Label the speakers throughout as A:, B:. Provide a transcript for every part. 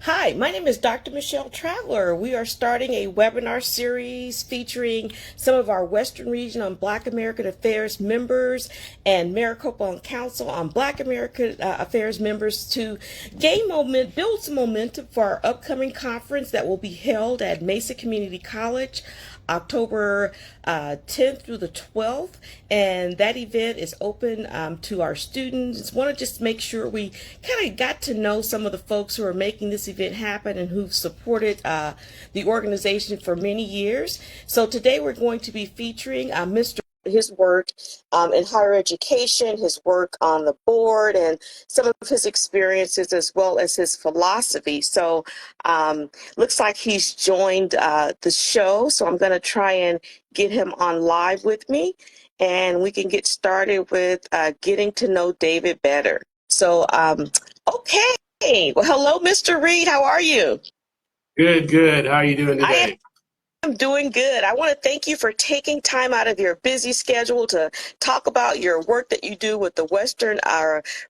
A: Hi, my name is Dr. Michelle Traveler. We are starting a webinar series featuring some of our Western Region on Black American Affairs members and Maricopa Council on Black American Affairs members to build some momentum for our upcoming conference that will be held at Mesa Community College October 10th through the 12th, and that event is open to our students. Want to just make sure we kind of got to know some of the folks who are making this event happen and who've supported the organization for many years. So today we're going to be featuring his work in higher education, his work on the board, and some of his experiences as well as his philosophy. So looks like he's joined the show. So I'm going to try and get him on live with me, and we can get started with getting to know David better. So, okay. Well, hello, Mr. Reed. How are you?
B: Good, good. How are you doing today?
A: I'm doing good. I want to thank you for taking time out of your busy schedule to talk about your work that you do with the Western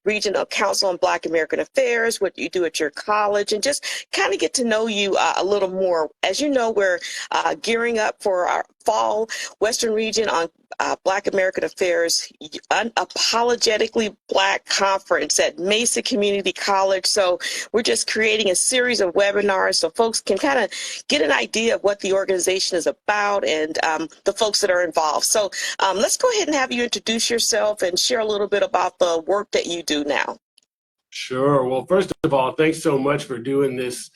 A: Regional Council on Black American Affairs, what you do at your college, and just kind of get to know you a little more. As you know, we're gearing up for our fall Western Region on Black American Affairs Unapologetically Black Conference at Mesa Community College. So we're just creating a series of webinars so folks can kind of get an idea of what the organization is about and the folks that are involved. So let's go ahead and have you introduce yourself and share a little bit about the work that you do now.
B: Sure. Well, first of all, thanks so much for doing this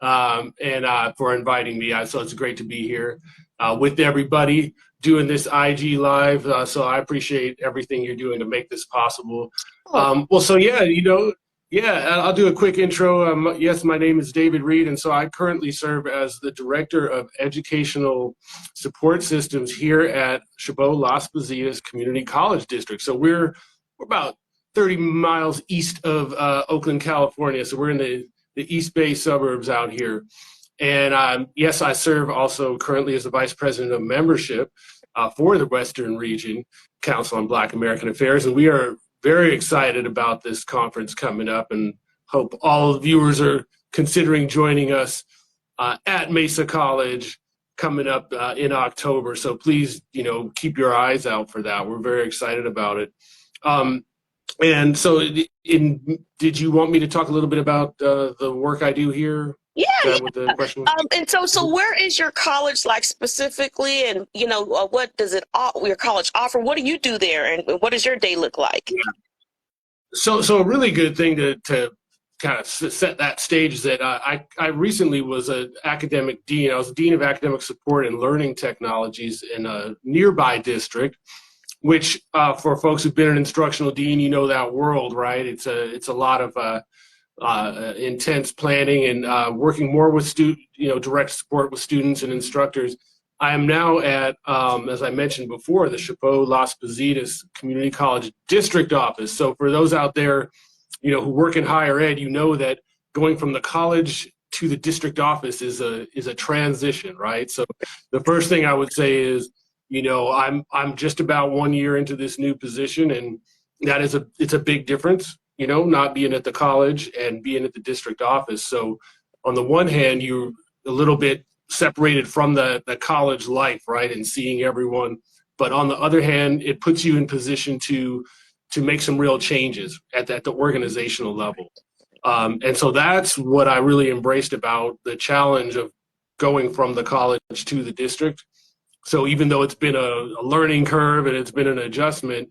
B: and for inviting me. So it's great to be here with everybody doing this IG Live. So I appreciate everything you're doing to make this possible. Well, so I'll do a quick intro. Yes, my name is David Reed, and so I currently serve as the Director of Educational Support Systems here at WRCBAA Las Community College District. So we're about 30 miles east of Oakland, California. So we're in the East Bay suburbs out here. And yes, I serve also currently as the Vice President of Membership for the Western Region Council on Black American Affairs. And we are very excited about this conference coming up and hope all the viewers are considering joining us at Mesa College coming up in October. So please, keep your eyes out for that. We're very excited about it. And so did you want me to talk a little bit about the work I do here?
A: Yeah.
B: Is that what the question was?
A: And so where is your college like specifically, and what does your college offer? What do you do there, and what does your day look like?
B: Yeah. So a really good thing to kind of set that stage is that I recently was an academic dean. I was Dean of Academic Support and Learning Technologies in a nearby district, which for folks who've been an instructional dean, you know that world, right? It's a lot of intense planning and working more with direct support with students and instructors. I am now at, as I mentioned before, the WRCBAA Las Positas Community College District Office. So for those out there, who work in higher ed, that going from the college to the district office is a transition, right? So the first thing I would say is, I'm just about 1 year into this new position, and that it's a big difference, not being at the college and being at the district office. So on the one hand, you're a little bit separated from the college life, right, and seeing everyone. But on the other hand, it puts you in position to make some real changes at the organizational level. And so that's what I really embraced about the challenge of going from the college to the district. So even though it's been a learning curve and it's been an adjustment,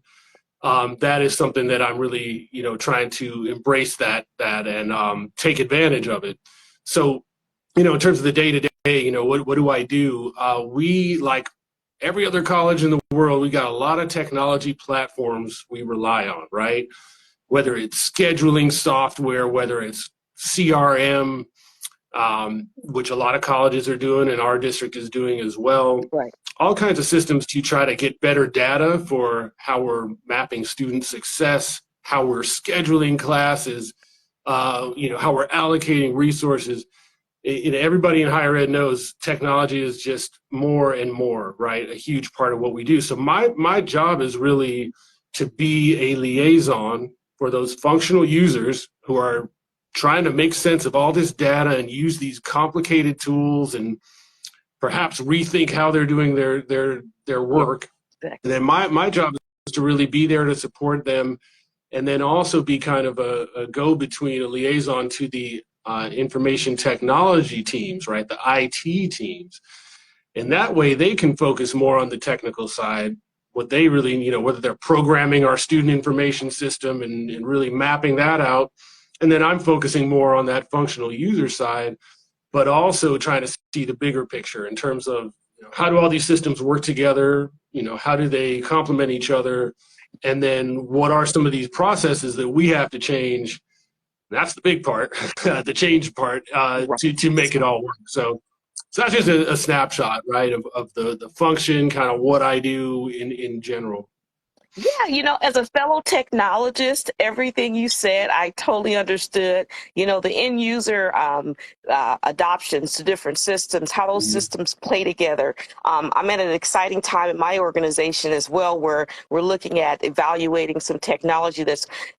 B: that is something that I'm really, trying to embrace that and take advantage of it. So, in terms of the day-to-day, what do I do? We, like every other college in the world, we got a lot of technology platforms we rely on, right? Whether it's scheduling software, whether it's CRM, which a lot of colleges are doing and our district is doing as well.
A: Right.
B: All kinds of systems to try to get better data for how we're mapping student success, how we're scheduling classes, how we're allocating resources. Everybody in higher ed knows technology is just more and more, right? A huge part of what we do. So my job is really to be a liaison for those functional users who are trying to make sense of all this data and use these complicated tools and perhaps rethink how they're doing their work.
A: Exactly.
B: And then my job is to really be there to support them, and then also be kind of a go-between, a liaison to the information technology teams, right? The IT teams. And that way they can focus more on the technical side, what they really, whether they're programming our student information system and really mapping that out. And then I'm focusing more on that functional user side, but also trying to see the bigger picture in terms of how do all these systems work together? How do they complement each other? And then what are some of these processes that we have to change? That's the big part, the change part, to make it all work. So that's just a snapshot, right, of the function, kind of what I do in general.
A: Yeah, as a fellow technologist, everything you said, I totally understood. The end user adoptions to different systems, how those systems play together. I'm at an exciting time in my organization as well, where we're looking at evaluating some technology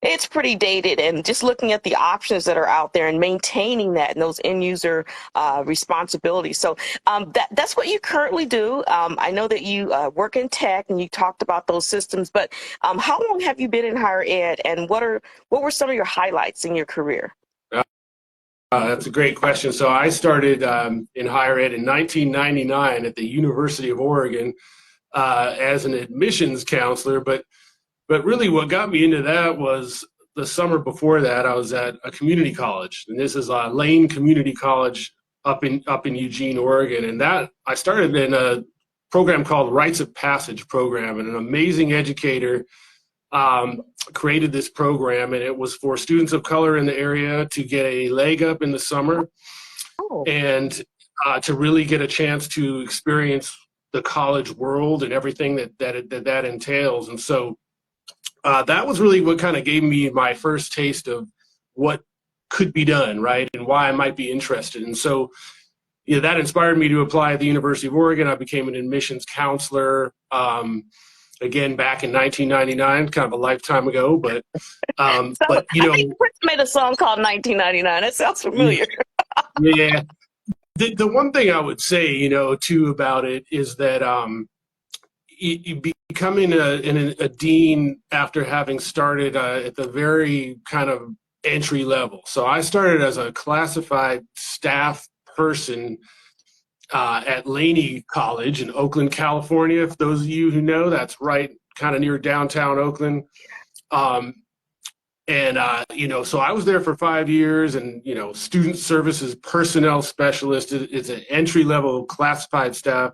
A: it's pretty dated, and just looking at the options that are out there and maintaining that and those end user responsibilities. So that's what you currently do. I know that you work in tech, and you talked about those systems, but how long have you been in higher ed, and what were some of your highlights in your career?
B: That's a great question. So I started in higher ed in 1999 at the University of Oregon as an admissions counselor, but really what got me into that was the summer before that I was at a community college, and this is Lane Community College up in Eugene, Oregon, and that I started in a program called Rites of Passage program, and an amazing educator created this program, and it was for students of color in the area to get a leg up in the summer and to really get a chance to experience the college world and everything that entails. And so that was really what kind of gave me my first taste of what could be done, right, and why I might be interested. And so that inspired me to apply at the University of Oregon. I became an admissions counselor, again, back in 1999, kind of a lifetime ago. But
A: I think Prince made a song called 1999. That sounds familiar.
B: Yeah. The one thing I would say, too, about it is that becoming a dean after having started at the very kind of entry level. So I started as a classified staff person at Laney College in Oakland, California. If those of you who know, that's right kind of near downtown Oakland. So I was there for 5 years, and, student services personnel specialist is an entry-level classified staff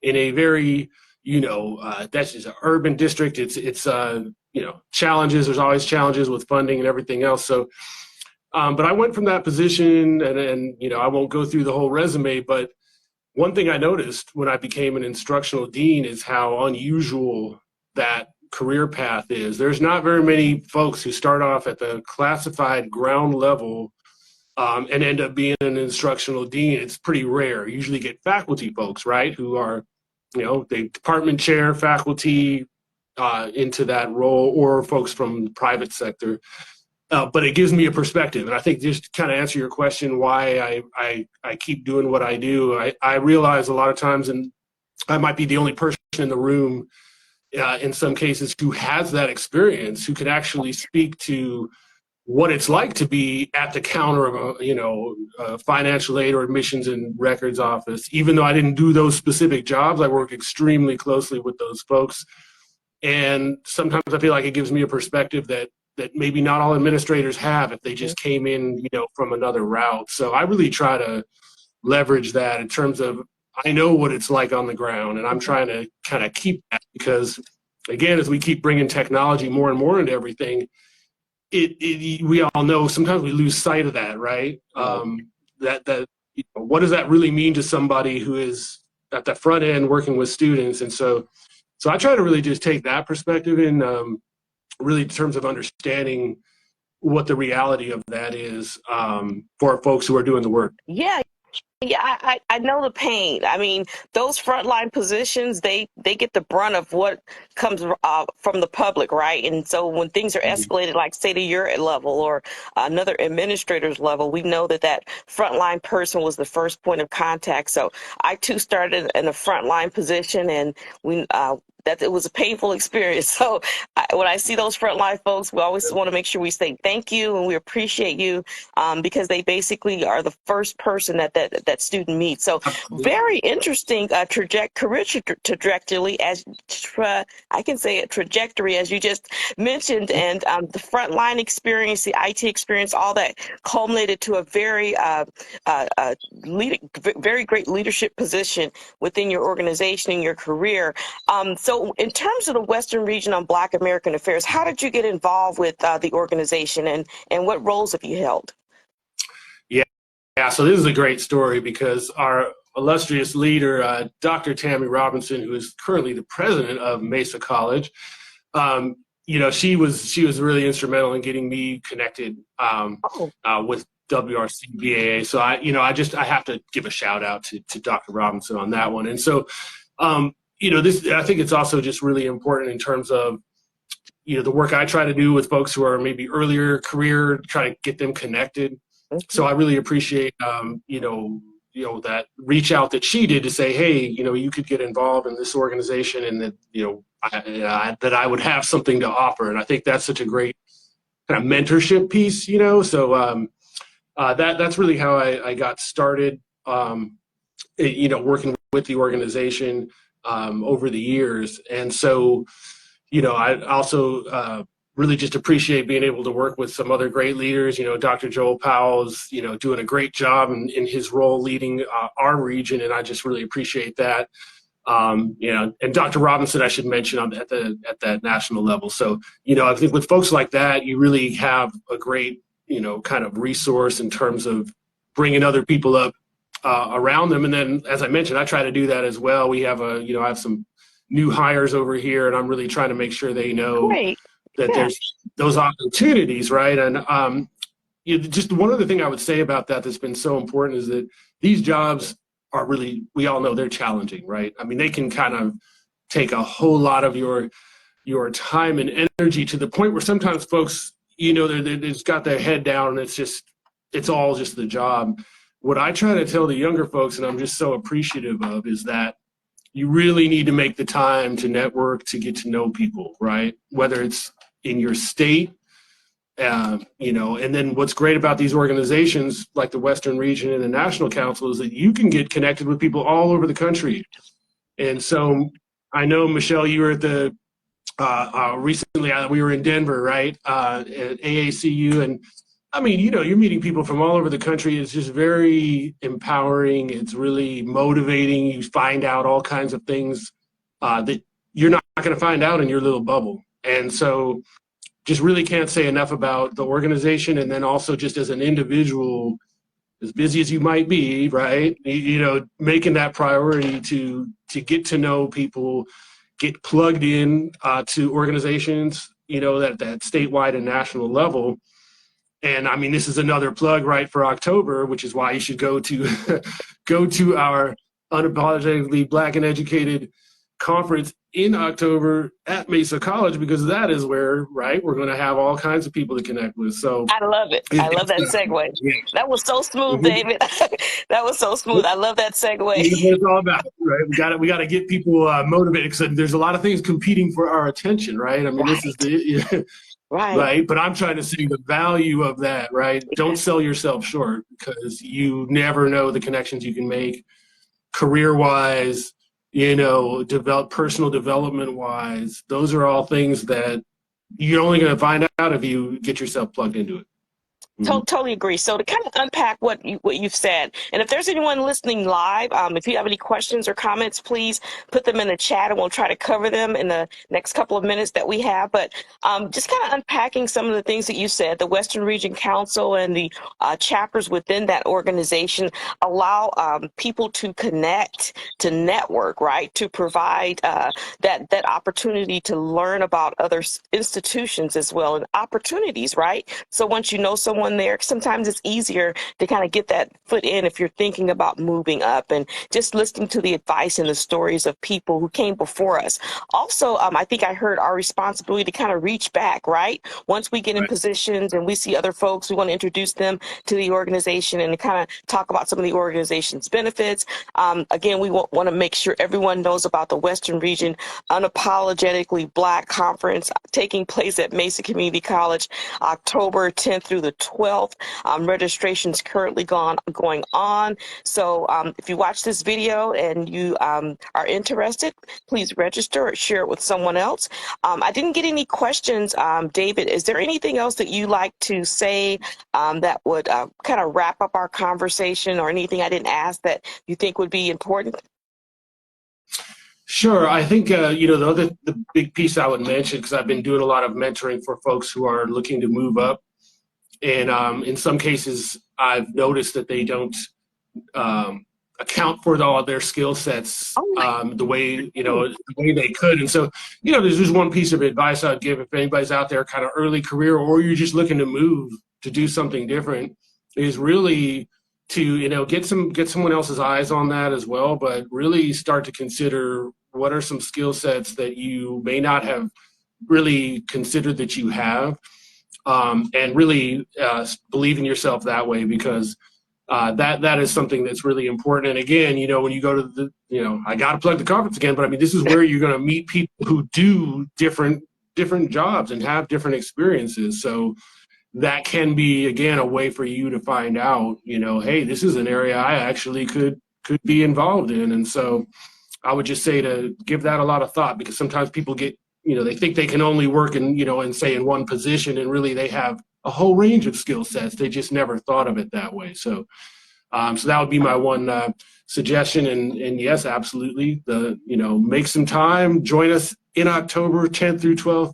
B: in a very, that's just an urban district. It's challenges. There's always challenges with funding and everything else. So, but I went from that position, and I won't go through the whole resume, but one thing I noticed when I became an instructional dean is how unusual that career path is. There's not very many folks who start off at the classified ground level and end up being an instructional dean. It's pretty rare. You usually get faculty folks, right, who are, the department chair, faculty into that role, or folks from the private sector. But it gives me a perspective. And I think just to kind of answer your question, why I keep doing what I do, I realize a lot of times, and I might be the only person in the room in some cases who has that experience, who can actually speak to what it's like to be at the counter of a financial aid or admissions and records office. Even though I didn't do those specific jobs, I worked extremely closely with those folks. And sometimes I feel like it gives me a perspective that maybe not all administrators have if they just came in, from another route. So I really try to leverage that in terms of, I know what it's like on the ground, and I'm trying to kind of keep that, because again, as we keep bringing technology more and more into everything, we all know sometimes we lose sight of that, right? What does that really mean to somebody who is at the front end working with students? And so I try to really just take that perspective in, really in terms of understanding what the reality of that is for folks who are doing the work.
A: Yeah, Yeah, I know the pain. I mean, those frontline positions, they get the brunt of what comes from the public, right? And so when things are
B: Mhm.
A: escalated, like say to your level or another administrator's level, we know that that frontline person was the first point of contact. So I too started in a frontline position, and we that it was a painful experience. So when I see those frontline folks, we always want to make sure we say thank you and we appreciate you, because they basically are the first person that student meets. So very interesting career trajectory, as I can say it, trajectory, as you just mentioned, and the frontline experience, the IT experience, all that culminated to a very very great leadership position within your organization and your career. So in terms of the Western Region on Black American Affairs, how did you get involved with the organization, and what roles have you held?
B: Yeah, yeah. So this is a great story because our illustrious leader, Dr. Tammy Robinson, who is currently the president of Mesa College, um, she was really instrumental in getting me connected
A: Oh,
B: with WRCBAA. So I have to give a shout out to Dr. Robinson on that one. And so, this I think it's also just really important in terms of the work I try to do with folks who are maybe earlier career, try to get them connected. So
A: mhm.
B: I really appreciate that reach out that she did to say, hey, you could get involved in this organization, and that that I would have something to offer. And I think that's such a great kind of mentorship piece. So that's really how I got started. Working with the organization over the years, and so I also really just appreciate being able to work with some other great leaders. Dr. Joel Powell's, doing a great job in his role leading our region, and I just really appreciate that. And Dr. Robinson, I should mention, at that national level. So, I think with folks like that, you really have a great, kind of resource in terms of bringing other people up around them. And then, as I mentioned, I try to do that as well. We have I have some new hires over here, and I'm really trying to make sure they know
A: Great.
B: that
A: Yeah.
B: there's those opportunities, right? And just one other thing I would say about that's been so important is that these jobs are really, we all know they're challenging, right? I mean, they can kind of take a whole lot of your time and energy to the point where sometimes folks, they just got their head down and it's all just the job. What I try to tell the younger folks, and I'm just so appreciative of, is that you really need to make the time to network, to get to know people, right? Whether it's in your state, and then what's great about these organizations like the Western Region and the National Council is that you can get connected with people all over the country. And so I know, Michelle, you were at the recently, we were in Denver, right, at AACU. And I mean, you're meeting people from all over the country. It's just very empowering. It's really motivating. You find out all kinds of things that you're not going to find out in your little bubble. And so just really can't say enough about the organization. And then also just as an individual, as busy as you might be, right, making that priority to get to know people, get plugged in to organizations, that statewide and national level. And I mean, this is another plug, right, for October, which is why you should go to go to our Unapologetically Black and Educated conference in October at Mesa College, because that is where, right, we're going to have all kinds of people to connect with. So
A: I love it. I love that segue. That was so smooth, David. That was so smooth. I love that segue.
B: That's what it's all about, right? We got to get people motivated, because there's a lot of things competing for our attention, right? I mean, this is the
A: Right.
B: right, but I'm trying to see the value of that, right? Don't sell yourself short, because you never know the connections you can make career wise, personal development wise. Those are all things that you're only going to find out if you get yourself plugged into it. Mm-hmm.
A: Totally agree. So to kind of unpack what you've said, and if there's anyone listening live, if you have any questions or comments, please put them in the chat, and we'll try to cover them in the next couple of minutes that we have. But just kind of unpacking some of the things that you said, the Western Region Council and the chapters within that organization allow people to connect, to network, right, to provide that opportunity to learn about other institutions as well, and opportunities, right? So once you know someone everyone there. Sometimes it's easier to kind of get that foot in if you're thinking about moving up, and just listening to the advice and the stories of people who came before us. Also, I think I heard our responsibility to kind of reach back, right? Once we get in
B: Right.
A: positions and we see other folks, we want to introduce them to the organization and kind of talk about some of the organization's benefits. Again, we want to make sure everyone knows about the Western Region Unapologetically Black Conference taking place at Mesa Community College, October 10th through the 12th. Registration's currently going on. So if you watch this video and you are interested, please register or share it with someone else. I didn't get any questions. David, is there anything else that you like to say that would kind of wrap up our conversation, or anything I didn't ask that you think would be important?
B: Sure. I think, the big piece I would mention, because I've been doing a lot of mentoring for folks who are looking to move up. And in some cases, I've noticed that they don't account for all their skill sets the way they could. And so, there's just one piece of advice I'd give if anybody's out there kind of early career, or you're just looking to move to do something different, is really to, get someone else's eyes on that as well, but really start to consider what are some skill sets that you may not have really considered that you have, and really believe in yourself that way, because that is something that's really important. And again, when you go to I got to plug the conference again, but I mean, this is where you're going to meet people who do different jobs and have different experiences. So that can be, again, a way for you to find out, hey, this is an area I actually could be involved in. And so I would just say to give that a lot of thought, because sometimes people get, they think they can only work in, in one position, and really they have a whole range of skill sets. They just never thought of it that way. So, so that would be my one suggestion. And yes, absolutely. Make some time, join us in October 10th through 12th,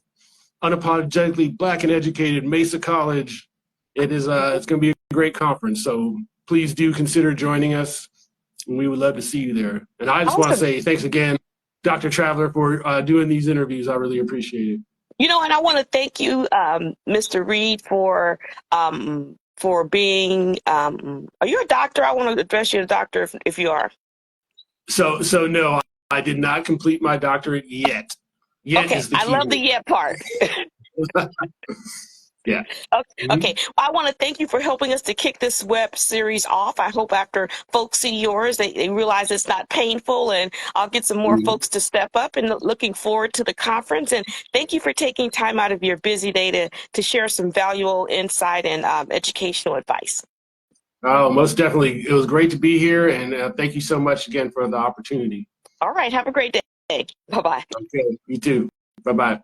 B: Unapologetically Black and Educated, Mesa College. It's going to be a great conference. So please do consider joining us, and we would love to see you there. And I just want to say thanks again, Dr. Traveler, for doing these interviews. I really appreciate it.
A: And I want to thank you, Mr. Reed, for being, are you a doctor? I want to address you as a doctor if you are.
B: So no, I did not complete my doctorate yet. Yet
A: okay,
B: is the key
A: I love
B: word.
A: the yet part.
B: Yeah.
A: Okay. Well, I want to thank you for helping us to kick this web series off. I hope after folks see yours, they realize it's not painful, and I'll get some more folks to step up, and looking forward to the conference. And thank you for taking time out of your busy day to share some valuable insight and educational advice.
B: Oh, most definitely. It was great to be here, and thank you so much again for the opportunity.
A: All right. Have a great day. Bye-bye.
B: Okay. You too. Bye-bye.